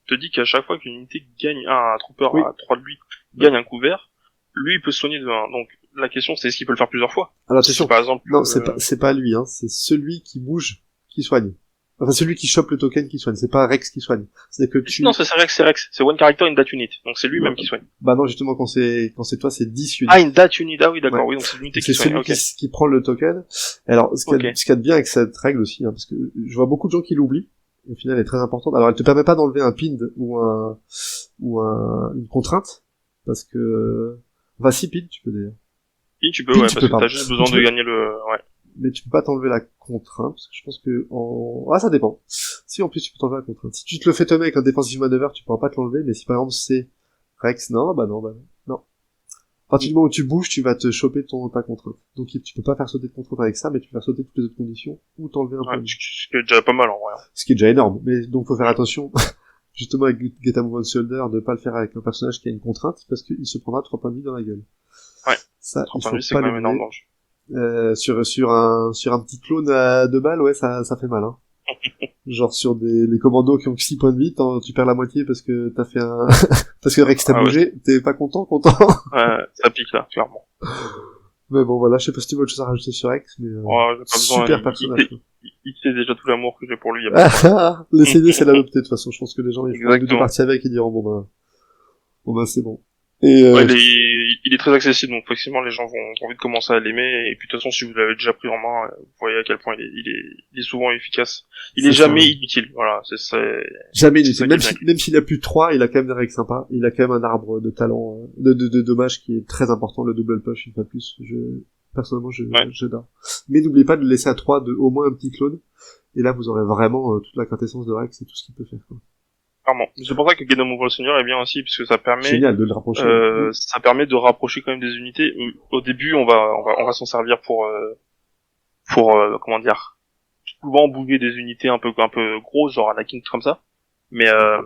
te dit qu'à chaque fois qu'une unité gagne un trooper à 3 de lui, gagne un couvert, lui il peut se soigner de 1. Donc la question c'est est-ce qu'il peut le faire plusieurs fois. Alors attention, par exemple, non, c'est pas lui, hein, c'est celui qui bouge qui soigne. Enfin, celui qui chope le token qui soigne, c'est pas Rex qui soigne. C'est que Non, c'est Rex. C'est one character in that unit. Donc c'est lui-même qui soigne. Bah non, justement, quand c'est toi, c'est 10 units. Ah, in that unit, ah oui, d'accord, ouais. oui, donc c'est l'unité qui soigne. C'est celui qui prend le token. Alors, ce qu'il y a de bien avec cette règle aussi, hein, parce que je vois beaucoup de gens qui l'oublient. Au final, elle est très importante. Alors, elle te permet pas d'enlever un pind ou une contrainte, parce que, enfin, si pind, tu peux d'ailleurs. Pind, tu peux, ouais, parce que t'as juste besoin de gagner ouais. Mais tu peux pas t'enlever la contrainte, parce que je pense que ça dépend. Si, en plus, tu peux t'enlever la contrainte. Si tu te le fais tomber avec un defensive maneuver, tu pourras pas te l'enlever, mais si par exemple c'est Rex, non. À partir du moment où tu bouges, tu vas te choper ta contrainte. Donc, tu peux pas faire sauter de contrainte avec ça, mais tu peux faire sauter toutes les autres conditions, ou t'enlever un point. Ce qui est déjà pas mal, en vrai. Ce qui est déjà énorme. Mais, donc, faut faire attention, justement, avec Get a Move on Shoulder, de pas le faire avec un personnage qui a une contrainte, parce qu'il se prendra 3 points de vie dans la gueule. Ouais. Ça, 3 points de vie, c'est quand même énorme dans le jeu. Sur un petit clone à 2 balles, ouais, ça fait mal, hein. Genre sur les commandos qui ont 6 points de vie, tu perds la moitié parce que t'as fait parce que Rex t'a bougé, ouais. T'es pas content? Ouais, ça pique là, clairement. Mais bon, voilà, je sais pas si tu veux autre chose à rajouter sur Rex, mais j'ai pas besoin, super personnage. Il sait déjà tout l'amour que j'ai pour lui. Les CD, c'est l'adopter, de toute façon. Je pense que les gens, ils font deux parties avec et diront, bon ben, c'est bon. Et ouais, il est très accessible, donc effectivement les gens vont envie de commencer à l'aimer, et puis de toute façon si vous l'avez déjà pris en main, vous voyez à quel point il est souvent efficace. Il est jamais inutile, voilà, c'est jamais inutile. Même s'il a plus 3, il a quand même des règles sympas, il a quand même un arbre de talent, de dommages qui est très important, le double push une fois plus. Personnellement, j'adore. Mais n'oubliez pas de le laisser à 3 de au moins un petit clone, et là vous aurez vraiment toute la quintessence de Rex et tout ce qu'il peut faire, quoi. Clairement. C'est pour ça que Get a Move on Shoulder est bien aussi, puisque ça permet génial de le rapprocher. Ça permet de rapprocher quand même des unités. Au début, on va s'en servir pour comment dire, souvent bouger des unités un peu grosses, genre Anakin, tout comme ça. Mais à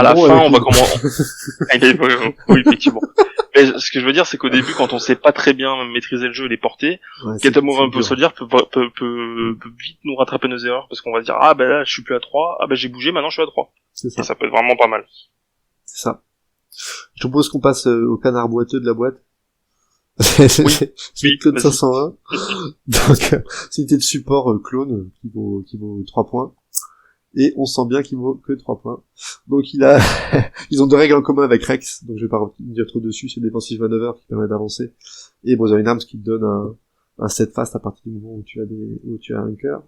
la fin, on va oui, effectivement. Mais ce que je veux dire, c'est qu'au début, quand on sait pas très bien maîtriser le jeu et les porter, Get a Move on Shoulder peut vite nous rattraper nos erreurs, parce qu'on va se dire, ah ben là, je suis plus à 3, ah ben j'ai bougé, maintenant je suis à 3. C'est ça. Et ça peut être vraiment pas mal. C'est ça. Je propose qu'on passe au canard boiteux de la boîte. Oui, clone 501. Donc, c'est une unité de support clone qui vaut 3 points. Et on sent bien qu'il vaut que 3 points. Donc ils ont 2 règles en commun avec Rex, donc je vais pas dire trop dessus, c'est Defensive Maneuver qui permet d'avancer, et Brotherly Arms qui te donne un set fast à partir du moment où tu as un cœur.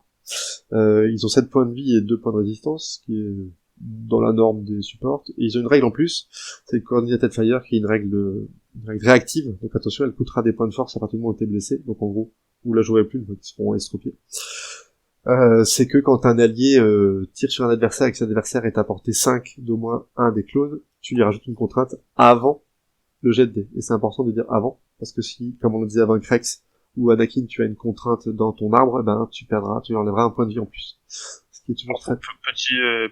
Ils ont 7 points de vie et 2 points de résistance, qui est dans la norme des supports, et ils ont une règle en plus, c'est le Coordinated Fire, qui est une règle réactive, donc attention, elle coûtera des points de force à partir du moment où t'es blessé, donc en gros, vous la jouerez plus, donc ils seront estropiés. C'est que quand un allié tire sur un adversaire et que cet adversaire est à portée 5 d'au moins un des clones, tu lui rajoutes une contrainte avant le jet de dés. Et c'est important de dire avant, parce que si, comme on le disait avant Rex ou Anakin, tu as une contrainte dans ton arbre, tu enlèveras un point de vie en plus. Ce qui est toujours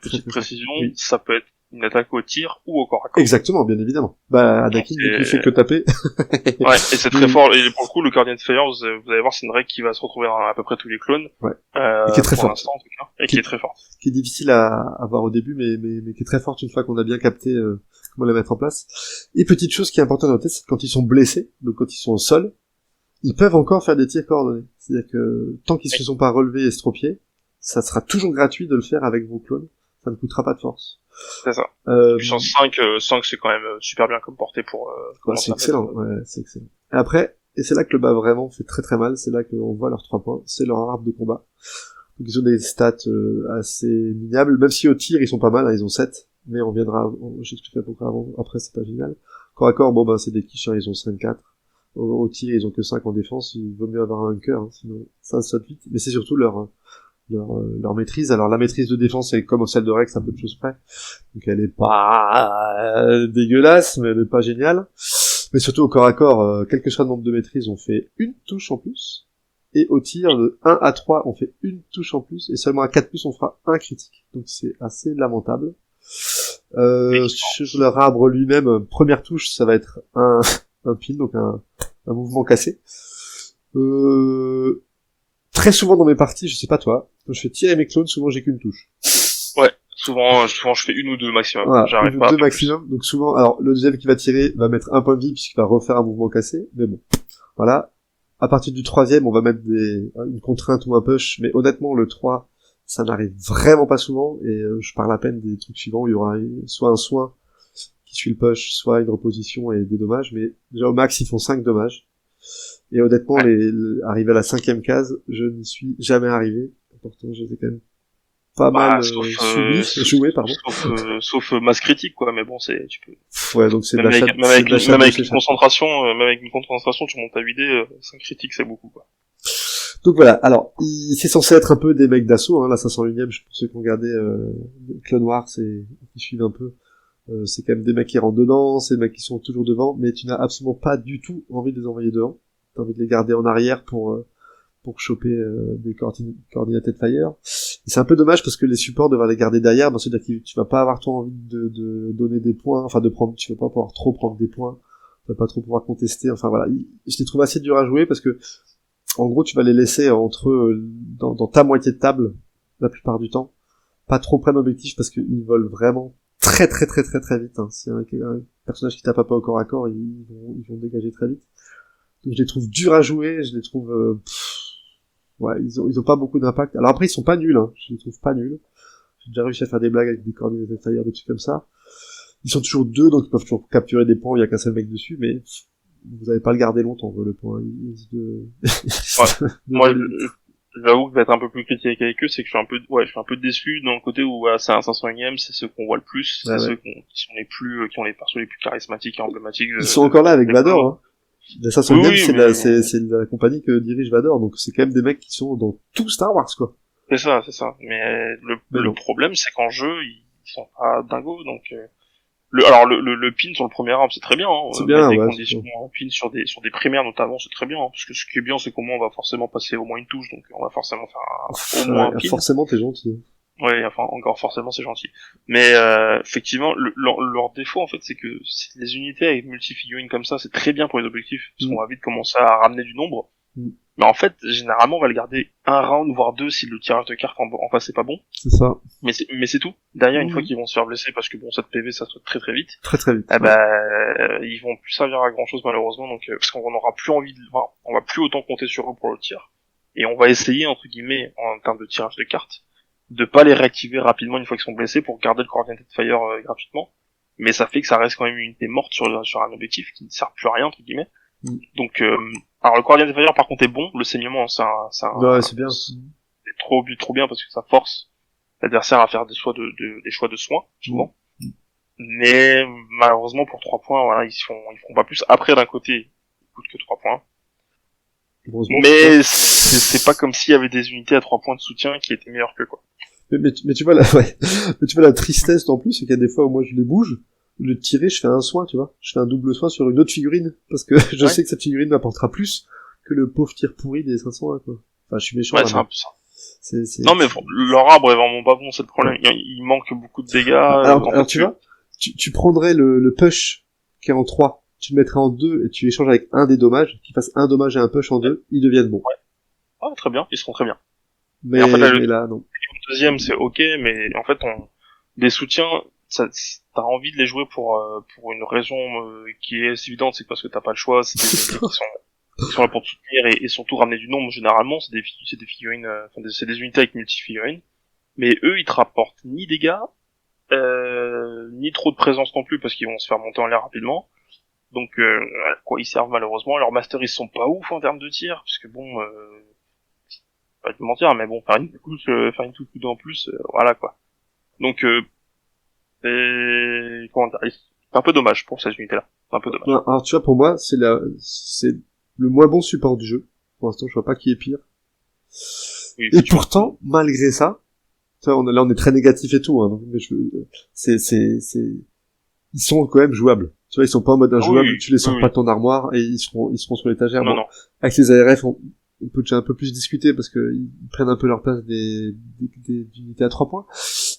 petite précision, oui. Ça peut être une attaque au tir ou au corps à corps. Exactement, bien évidemment. Anakin, il fait que taper. Ouais, et c'est très fort. Et pour le coup, le Coordinated Fire, vous allez voir, c'est une règle qui va se retrouver à peu près tous les clones. Ouais. Et qui est très forte. En tout cas. Et qui est très forte. Qui est difficile à voir au début, mais qui est très forte une fois qu'on a bien capté comment la mettre en place. Et petite chose qui est importante à noter, c'est que quand ils sont blessés, donc quand ils sont au sol, ils peuvent encore faire des tirs coordonnés. C'est-à-dire que tant qu'ils se sont pas relevés et estropiés, ça sera toujours gratuit de le faire avec vos clones. Ça ne coûtera pas de force. C'est ça. Puissance 5, c'est quand même super bien comme portée pour... c'est excellent, c'est excellent. Et après, et c'est là que le bas vraiment fait très très mal, c'est là qu'on voit leurs 3 points, c'est leur arbre de combat. Donc ils ont des stats assez minables, même si au tir ils sont pas mal, hein, ils ont 7, mais on viendra, j'expliquerai pourquoi avant, après c'est pas génial. Corps à corps, c'est des quiches, hein, ils ont 5-4. Au tir ils ont que 5 en défense, il vaut mieux avoir un hunker, hein, sinon ça saute vite. Mais c'est surtout leur maîtrise. Alors la maîtrise de défense est comme celle de Rex, à peu de choses près. Donc elle est pas dégueulasse, mais elle est pas géniale. Mais surtout au corps à corps, quel que soit le nombre de maîtrises, on fait une touche en plus. Et au tir, de 1 à 3, on fait une touche en plus. Et seulement à 4+, on fera un critique. Donc c'est assez lamentable. Sur leur arbre lui-même, première touche, ça va être un pin, donc un mouvement cassé. Très souvent dans mes parties, je sais pas toi, quand je fais tirer mes clones, souvent j'ai qu'une touche. Ouais, Souvent, je fais une ou deux maximum. Voilà, J'arrive une pas. ou deux maximum. Donc souvent, alors le deuxième qui va tirer va mettre un point de vie puisqu'il va refaire un mouvement cassé. Mais bon, voilà. À partir du troisième, on va mettre une contrainte ou un push. Mais honnêtement, le 3, ça n'arrive vraiment pas souvent. Et je parle à peine des trucs suivants où il y aura soit un soin qui suit le push, soit une reposition et des dommages. Mais déjà au max, ils font 5 dommages. Et honnêtement, arrivé à la 5e case, je n'y suis jamais arrivé. Pourtant, j'étais quand même pas mal joué, pardon. Sauf masse critique, quoi. Mais bon, tu peux. Ouais, donc c'est même avec une concentration, tu montes à 8D, 5 critiques, c'est beaucoup, quoi. Donc voilà. Alors, c'est censé être un peu des mecs d'assaut, hein, la 501ème, pour ceux qui ont regardé Clone Wars et qui suivent un peu. C'est quand même des mecs qui rentrent dedans, c'est des mecs qui sont toujours devant, mais tu n'as absolument pas du tout envie de les envoyer devant. T'as envie de les garder en arrière pour choper des coordinated fire. Et c'est un peu dommage parce que les supports devaient les garder derrière, ben c'est-à-dire que tu vas pas avoir trop envie de donner des points, enfin tu vas pas pouvoir trop prendre des points, tu vas pas trop pouvoir contester, enfin voilà. Je les trouve assez durs à jouer parce que, en gros, tu vas les laisser entre eux dans ta moitié de table, la plupart du temps. Pas trop près d'objectif parce qu'ils volent vraiment très très très très très vite, hein. Si un personnage qui tape pas au corps à corps, ils vont dégager très vite. Donc je les trouve durs à jouer, je les trouve ouais, ils ont pas beaucoup d'impact. Alors après ils sont pas nuls, hein. Je les trouve pas nuls. J'ai déjà réussi à faire des blagues avec des coordinated fire, des trucs comme ça. Ils sont toujours deux, donc ils peuvent toujours capturer des points, il y a qu'un seul mec dessus, mais vous allez pas le garder longtemps, le point. Ouais. Moi, j'avoue que je vais être un peu plus critique avec eux, c'est que je suis un peu déçu dans le côté où c'est un 501ème, c'est ceux qu'on voit le plus, c'est ceux qui sont qui ont les persos les plus charismatiques et emblématiques. Ils sont encore là avec Vador, hein. La 501ème, c'est la compagnie que dirige Vador, donc c'est quand même des mecs qui sont dans tout Star Wars, quoi. C'est ça. Mais le problème, c'est qu'en jeu, ils sont pas dingos, donc le pin sur le premier arbre, c'est très bien, hein. C'est bien, des ouais, conditions pin sur des primaires notamment, c'est très bien, hein, parce que ce qui est bien, c'est qu'au moins on va forcément passer au moins une touche, donc on va forcément faire au moins un pin. Forcément, t'es gentil. Ouais, enfin, encore forcément, c'est gentil. Mais effectivement, leur défaut, en fait, c'est que les unités avec multi-figurines comme ça, c'est très bien pour les objectifs, parce qu'on va vite commencer à ramener du nombre. Mais en fait, généralement, on va le garder un round, voire deux, si le tirage de cartes en face est pas bon. C'est ça. Mais c'est tout. Derrière, une fois qu'ils vont se faire blesser, parce que bon, cette PV, ça se fait très très vite. Très très vite. Ils vont plus servir à grand chose, malheureusement, donc, parce qu'on aura plus on va plus autant compter sur eux pour le tir. Et on va essayer, entre guillemets, en termes de tirage de cartes, de pas les réactiver rapidement une fois qu'ils sont blessés pour garder le coordinated fire gratuitement. Mais ça fait que ça reste quand même une unité morte sur un objectif qui ne sert plus à rien, entre guillemets. Donc, alors le coordinated fire par contre est bon, le saignement ouais, c'est bien. C'est trop bien parce que ça force l'adversaire à faire des choix de soins, souvent. Mais malheureusement pour 3 points, voilà, ils feront pas plus. Après d'un côté, ils coûtent que 3 points. Mais c'est pas comme s'il y avait des unités à 3 points de soutien qui étaient meilleures que quoi. Mais tu vois la tristesse en plus, c'est qu'il y a des fois où moi je les bouge, le tirer, je fais un soin, tu vois. Je fais un double soin sur une autre figurine, parce que je sais que cette figurine m'apportera plus que le pauvre tir pourri des 501, quoi. Enfin, je suis méchant. Ouais, c'est un peu ça. Non, mais leur arbre est vraiment pas bon, c'est le problème. Il manque beaucoup de dégâts. Alors tu vois, tu prendrais le push qui est en 3, tu le mettrais en 2 et tu échanges avec un des dommages, qui fasse un dommage et un push en 2, ils deviennent bons. Ouais. Ouais, très bien, ils seront très bien. Mais en fait, là, non. Le deuxième, c'est ok, mais en fait, des soutiens, t'as envie de les jouer pour une raison qui est évidente, c'est parce que t'as pas le choix, c'est des unités qui sont là pour te soutenir et surtout ramener du nombre. Généralement, c'est des figurines, c'est des unités avec multi-figurines. Mais eux, ils te rapportent ni dégâts, ni trop de présence non plus parce qu'ils vont se faire monter en l'air rapidement. Donc, à quoi ils servent malheureusement. Leurs masters, ils sont pas ouf en termes de tir, parce que bon, pas te mentir, mais bon, faire une touche en plus, voilà quoi. Donc, comment dire, c'est un peu dommage pour cette unité-là. C'est un peu dommage. Non, alors tu vois, pour moi, c'est le moins bon support du jeu. Pour l'instant, je vois pas qui est pire. Oui, et pourtant, malgré ça, on est très négatif et tout, hein, mais ils sont quand même jouables. Tu vois, ils sont pas en mode injouable, tu les sors pas de ton armoire et ils seront sur l'étagère. Non. Avec les ARF, on peut déjà un peu plus discuter parce que ils prennent un peu leur place des unités à 3 points.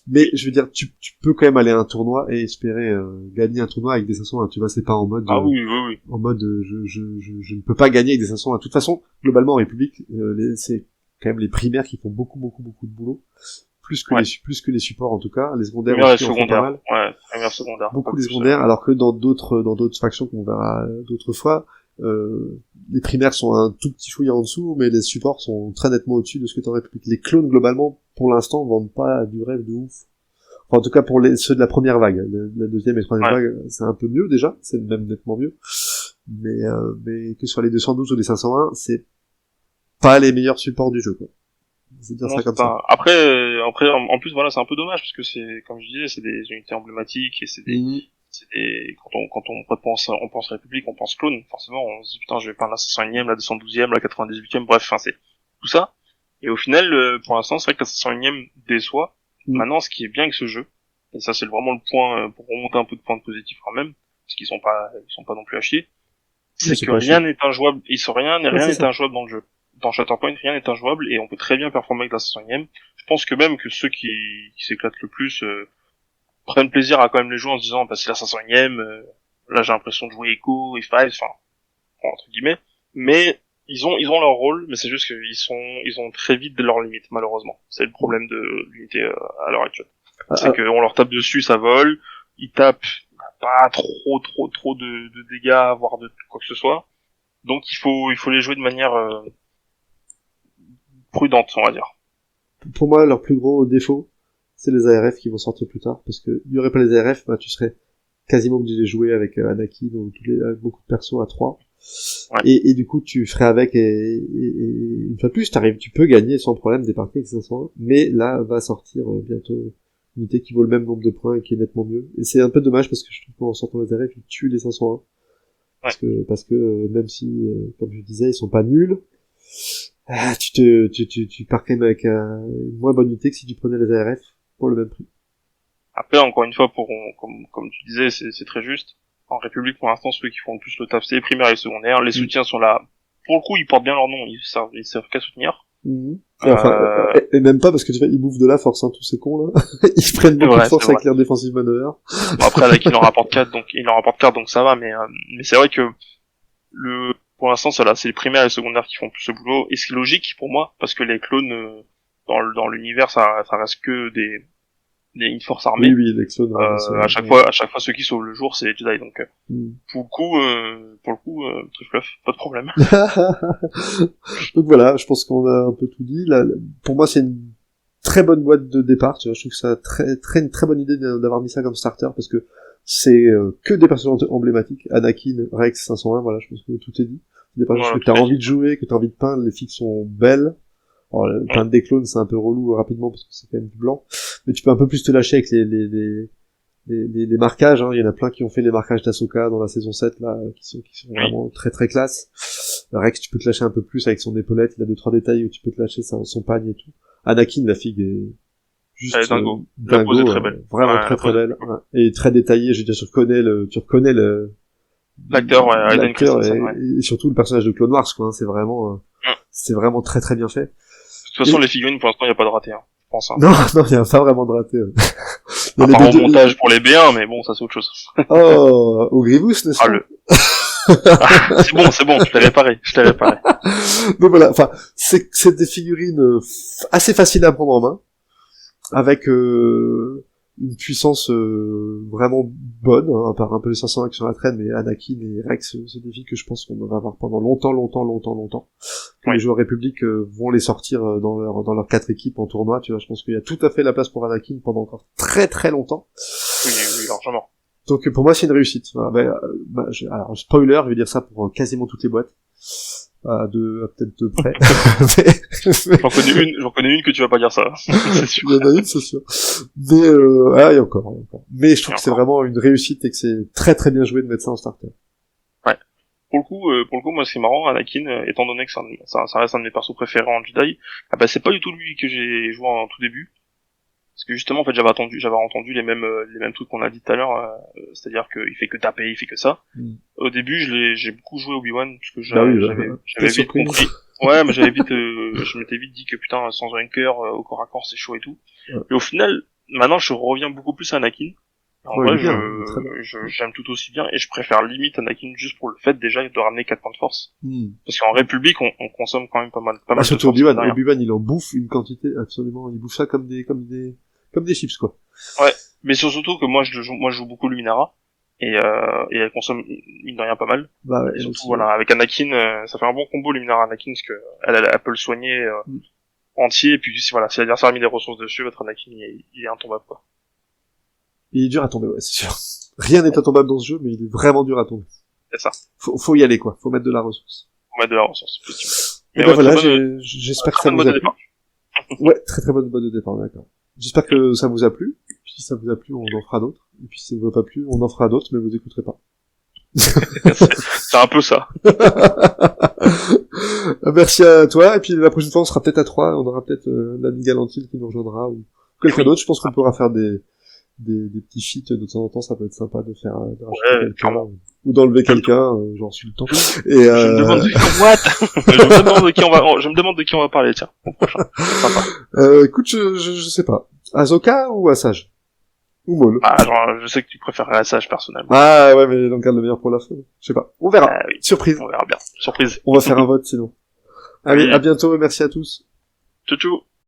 Mais je veux dire, tu peux quand même aller à un tournoi et espérer gagner un tournoi avec des 501. Tu vois, c'est pas en mode en mode je ne peux pas gagner avec des 501. De toute façon, globalement en République, c'est quand même les primaires qui font beaucoup de boulot. plus que les supports en tout cas. Les secondaires Primaire et aussi en font pas mal. Ouais, primaire, secondaire. Beaucoup les secondaires, alors que dans d'autres factions qu'on verra d'autres fois, les primaires sont un tout petit fouillis en dessous, mais les supports sont très nettement au-dessus de ce que t'en République. Les clones, globalement, pour l'instant, vendent pas du rêve de ouf. Enfin, en tout cas, pour ceux de la première vague. La deuxième et troisième vague, c'est un peu mieux, déjà. C'est même nettement mieux. Mais que sur les 212 ou les 501, c'est pas les meilleurs supports du jeu, quoi. C'est dire non, ça comme ça. Après, en plus, voilà, c'est un peu dommage, parce que c'est, comme je disais, c'est des unités emblématiques, et c'est des, quand on pense République, on pense clone, forcément, on se dit, putain, je vais peindre la 501ème, la 212ème, la 98ème, bref, enfin, c'est tout ça. Et au final, pour l'instant, c'est vrai que la 501ème déçoit. Maintenant, ce qui est bien avec ce jeu, et ça, c'est vraiment le point, pour remonter un peu de points positifs quand même, parce qu'ils sont pas non plus à chier, c'est que rien n'est injouable, rien n'est injouable dans le jeu. Dans Shatterpoint, rien n'est injouable, et on peut très bien performer avec la 501ème. Je pense que même que ceux qui s'éclatent le plus, prennent plaisir à quand même les jouer en se disant, bah, c'est la 501ème, là, j'ai l'impression de jouer Echo, E5, enfin, entre guillemets. Mais, ils ont leur rôle, mais c'est juste qu'ils ont très vite leurs limites, malheureusement. C'est le problème de l'unité, à l'heure actuelle. C'est qu'on leur tape dessus, ça vole, ils tapent, pas trop de dégâts, voire de quoi que ce soit. Donc, il faut les jouer de manière, prudente, on va dire. Pour moi, leur plus gros défaut, c'est les ARF qui vont sortir plus tard, parce que il y aurait pas les ARF, bah, tu serais quasiment obligé de jouer avec Anakin ou avec beaucoup de persos à 3. Ouais. Et du coup, tu ferais avec, et une fois de plus, tu peux gagner sans problème des parties avec 501, mais là, va sortir bientôt une unité qui vaut le même nombre de points et qui est nettement mieux. Et c'est un peu dommage, parce que je trouve qu'en sortant les ARF, ils tuent les 501. Ouais. Parce que même si, comme je disais, ils sont pas nuls, tu pars quand même avec une moins bonne unité que si tu prenais les ARF pour le même prix. Après, encore une fois, comme tu disais, c'est très juste. En République, pour l'instant, ceux qui font le plus le taf, c'est les primaires et les secondaires. Les soutiens sont là. Pour le coup, ils portent bien leur nom. Ils servent qu'à soutenir. Et même pas, parce que tu vois, ils bouffent de la force, hein, tous ces cons, là. Ils prennent beaucoup de force avec l'air défensif manœuvre. Bon, après, avec, il en rapporte 4, donc ça va, mais c'est vrai que pour l'instant, c'est les primaires et les secondaires qui font plus ce boulot. Et c'est logique pour moi, parce que les clones, dans l'univers, ça reste que une force armée. Oui, les clones. À chaque fois, ceux qui sauvent le jour, c'est les Jedi, donc, pour le coup, Trifluff, pas de problème. Donc voilà, je pense qu'on a un peu tout dit. Là, pour moi, c'est une très bonne boîte de départ, tu vois, je trouve que c'est une très bonne idée d'avoir mis ça comme starter, parce que c'est que des personnages emblématiques, Anakin, Rex, 501, voilà, je pense que tout est dit. Des personnages que t'as envie de jouer, que t'as envie de peindre, les filles sont belles. Alors, peindre des clones, c'est un peu relou rapidement, parce que c'est quand même du blanc. Mais tu peux un peu plus te lâcher avec les marquages, hein. Il y en a plein qui ont fait les marquages d'Ahsoka dans la saison 7, là, qui sont vraiment très très classe. Rex, tu peux te lâcher un peu plus avec son épaulette, il a 2-3 détails où tu peux te lâcher son pagne et tout. Anakin, la figue est juste dingo. La pose est très belle. Vraiment très très belle. Ouais. Et très détaillée, je veux dire, tu reconnais l'acteur, l'acteur et surtout le personnage de Clone Wars, quoi, hein. C'est vraiment très très bien fait. De toute façon, les figurines, pour l'instant, il n'y a pas de raté, hein. Je pense, hein. Non, il n'y a pas vraiment de raté. À part au montage pour les B1, mais bon, ça c'est autre chose. Oh, au Grievous, n'est-ce pas? C'est bon, je t'ai réparé. Donc voilà, enfin, c'est des figurines assez faciles à prendre en main, avec une puissance vraiment bonne, hein, à part un peu les 500 qui sont à la traîne, mais Anakin et Rex, c'est des filles que je pense qu'on va avoir pendant longtemps. Les joueurs République vont les sortir dans leurs 4 équipes en tournoi, tu vois, je pense qu'il y a tout à fait la place pour Anakin pendant encore très très longtemps. Oui, largement. Donc pour moi c'est une réussite. Voilà. Alors spoiler, je vais dire ça pour quasiment toutes les boîtes. Peut-être de près. J'en connais une que tu vas pas dire ça. C'est sûr. Il y en a une, c'est sûr. Mais, il y a encore. Mais je trouve que c'est vraiment une réussite et que c'est très très bien joué de mettre ça en starter. Ouais. Pour le coup, moi, c'est marrant, Anakin, étant donné que ça reste un de mes persos préférés en Jedi, c'est pas du tout lui que j'ai joué en tout début. Parce que justement, en fait, j'avais entendu les mêmes trucs qu'on a dit tout à l'heure, c'est-à-dire qu'il fait que taper, il fait que ça. Au début, j'ai beaucoup joué Obi-Wan, parce que j'avais vite compris. Ouais, mais je m'étais vite dit que putain, sans un cœur, au corps à corps, c'est chaud et tout. Ouais. Et au final, maintenant, je reviens beaucoup plus à Anakin. En vrai, j'aime tout aussi bien, et je préfère limite Anakin juste pour le fait déjà de ramener 4 points de force. Parce qu'en République, on consomme quand même pas mal de surtout force. Obi-Wan, il en bouffe une quantité absolument, il bouffe ça comme des chips, quoi. Ouais, mais surtout que moi je joue beaucoup Luminara, et elle consomme, mine de rien, pas mal. Bah ouais, et surtout, aussi, voilà, avec Anakin, ça fait un bon combo Luminara-Anakin, parce que elle peut le soigner, entier, et puis voilà, si l'adversaire a mis des ressources dessus, votre Anakin, il est intombable, quoi. Il est dur à tomber, ouais, c'est sûr. Rien n'est intombable dans ce jeu, mais il est vraiment dur à tomber. C'est ça. Faut y aller, quoi. Faut mettre de la ressource. Faut mettre de la ressource, effectivement. Et ben voilà, j'espère que ça vous a plu. Ouais, très très bonne boîte de départ, d'accord. J'espère que ça vous a plu. Puis si ça vous a plu, on en fera d'autres. Et puis si ça vous a pas plu, on en fera d'autres, mais vous écouterez pas. C'est un peu ça. Merci à toi, et puis la prochaine fois on sera peut-être à 3, on aura peut-être l'ami Galantil qui nous rejoindra, ou quelqu'un d'autre. Je pense qu'on pourra faire des petits feats de temps en temps, ça peut être sympa de faire de rajouter quelqu'un, ou d'enlever quelqu'un, genre Sultan. Et je me demande je me demande de qui on va parler, tiens, au prochain. Sympa. Écoute, je sais pas. Azoka ou Asajj? Ou Maul? Genre, je sais que tu préférerais Asajj, personnellement. Ah ouais, mais on garde le meilleur pour la fin. Je sais pas. On verra. Oui. Surprise. On verra bien. Surprise. On va faire un vote sinon. Allez, à bientôt et merci à tous. Tchou tchou.